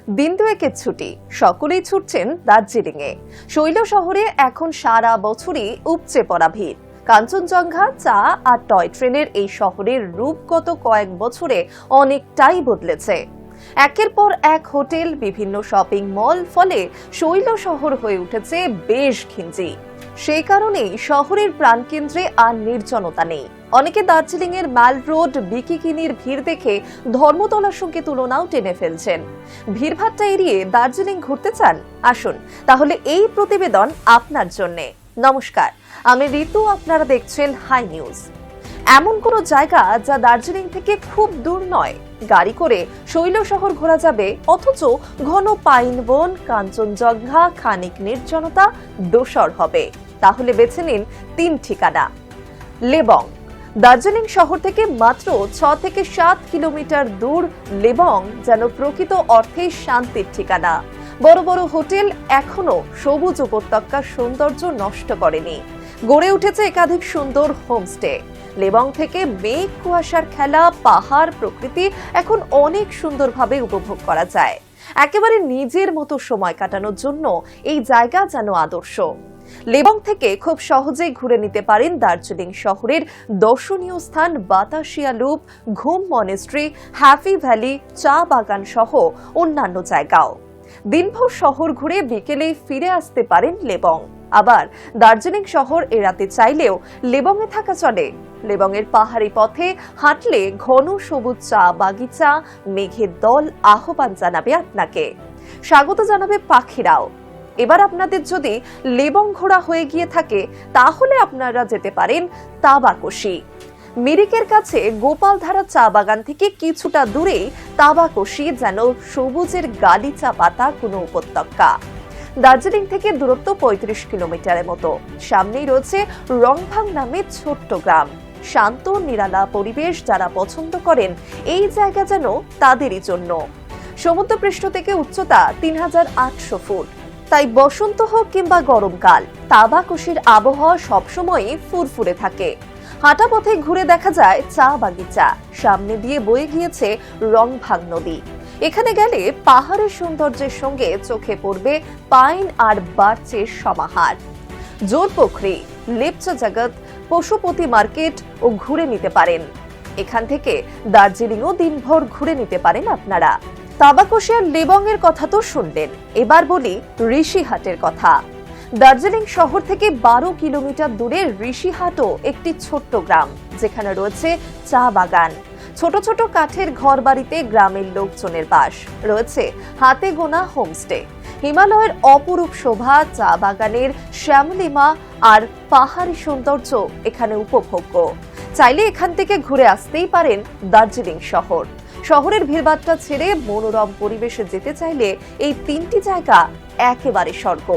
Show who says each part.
Speaker 1: দিন দুয়েকের ছুটি, সকলেই ছুটছেন দার্জিলিংয়ে। শৈল শহরে এখন সারা বছরই উপচে পড়া ভিড়। কাঞ্চনজঙ্ঘা, চা আর টয় ট্রেনের এই শহরের রূপ গত কয়েক বছরে অনেকটাই বদলেছে। একের পর এক হোটেল, বিভিন্ন শপিং মল, ফলে শৈল শহর হয়ে উঠেছে বেশ ঘিঞ্জি। সেই কারণেই শহরের প্রাণকেন্দ্রে আর নির্জনতা নেই। অনেকে দার্জিলিং এর মাল রোড, বিকিকিনির ভিড় দেখে ধর্মতলার সঙ্গে তুলনাও টেনে ফেলছেন। ভিড়ভাট্টা এড়িয়ে দার্জিলিং ঘুরতে চান? আসুন তাহলে এই প্রতিবেদন আপনার জন্য। নমস্কার, আমি ঋতু, আপনারা দেখছেন হাই নিউজ। এমন কোনো জায়গা যা দার্জিলিং থেকে খুব দূর নয়, গাড়ি করে শৈল শহর ঘোরা যাবে, অথচ ঘন পাইন বন, কাঞ্চনজঙ্ঘা, খানিক নির্জনতা দোসর হবে। তাহলে বেছে নিন তিন ঠিকানা। লেবং। দার্জিলিং শহর থেকে মাত্র 6 থেকে 7 কিলোমিটার দূর লেবং যেন প্রকৃত অর্থে শান্তির ঠিকানা। বড় বড় হোটেল এখনো সবুজ উপত্যকার সৌন্দর্য নষ্ট করেনি। গড়ে উঠেছে একাধিক সুন্দর হোমস্টে। লেবং থেকে মেঘ কুয়াশার খেলা, পাহাড়, প্রকৃতি এখন অনেক সুন্দরভাবে উপভোগ করা যায়। একেবারে নিজের মতো সময় কাটানোর জন্য এই জায়গা যেন আদর্শ। লেবং থেকে খুব সহজেই ঘুরে নিতে পারেন দার্জিলিং শহরের দর্শনীয় স্থান বাতাসিয়া লুপ, ঘুম মনেস্ট্রি, হ্যাপি ভ্যালি, চা বাগান সহ অন্যান্য জায়গাও। দিনভর শহর ঘুরে বিকেলে ফিরে আসতে পারেন লেবং। আবার দার্জিলিং শহর এড়াতে চাইলেও লেবংয়ে থাকা চলে। লেবংয়ের পাহাড়ি পথে হাঁটলে ঘন সবুজ চা বাগিচা, মেঘের দল আহ্বান জানাবে আপনাকে, স্বাগত জানাবে পাখিরাও। এবার আপনাদের যদি লেবং ঘোরা হয়ে গিয়ে থাকে, তাহলে আপনারা যেতে পারেন তাবাকশি। মিরিকের কাছে গোপালধারা চা বাগান থেকে কিছুটা দূরেই তাবাকশি, যেন সবুজের গালিচা পাতা কোনো উপত্যকা। দার্জিলিং থেকে দূরত্ব 35 কিলোমিটারের মতো। সামনেই রয়েছে রংভাং নামে ছোট্ট গ্রাম। শান্ত নিরালা পরিবেশ যারা পছন্দ করেন, এই জায়গা যেন তাদেরই জন্য। সমুদ্রপৃষ্ঠ থেকে উচ্চতা 3800 ফুট। তাই বসন্ত হোক কিংবা গরমকাল, তাবাকশির আবহাওয়া সবসময়ই ফুরফুরে থাকে। হাঁটা পথে ঘুরে দেখা যায় চা বাগিচা, সামনে দিয়ে বয়ে গিয়েছে রংভাং নদী। এখানে গেলে পাহাড়ের সৌন্দর্যের সঙ্গে চোখে পড়বে পাইন আর বার্চের সমাহার। জোরপোখরি, লেপচা জগৎ, পশুপতি মার্কেট ও ঘুরে নিতে পারেন। এখান থেকে দার্জিলিংও দিনভর ঘুরে নিতে পারেন আপনারা। তাবাকশি আর লেবং এর কথা তো শুনলেন, এবার বলি ঋষিহাটের কথা। দার্জিলিং শহর থেকে 12 কিলোমিটার দূরে ঋষিহাটও একটি ছোট্ট গ্রাম, যেখানে রয়েছে চা বাগান। ছোট ছোট কাঠের ঘর বাড়িতে গ্রামের লোকজনের বাস, রয়েছে হাতে গোনা হোমস্টে। হিমালয়ের অপরূপ শোভা, চা বাগানের শ্যামলিমা আর পাহাড়ি সৌন্দর্য এখানে উপভোগ্য। চাইলে এখান থেকে ঘুরে আসতেই পারেন দার্জিলিং শহর। শহরের ভিড়ভাট্টা ছেড়ে মনোরম পরিবেশে যেতে চাইলে এই তিনটি জায়গা একেবারে স্বর্গ।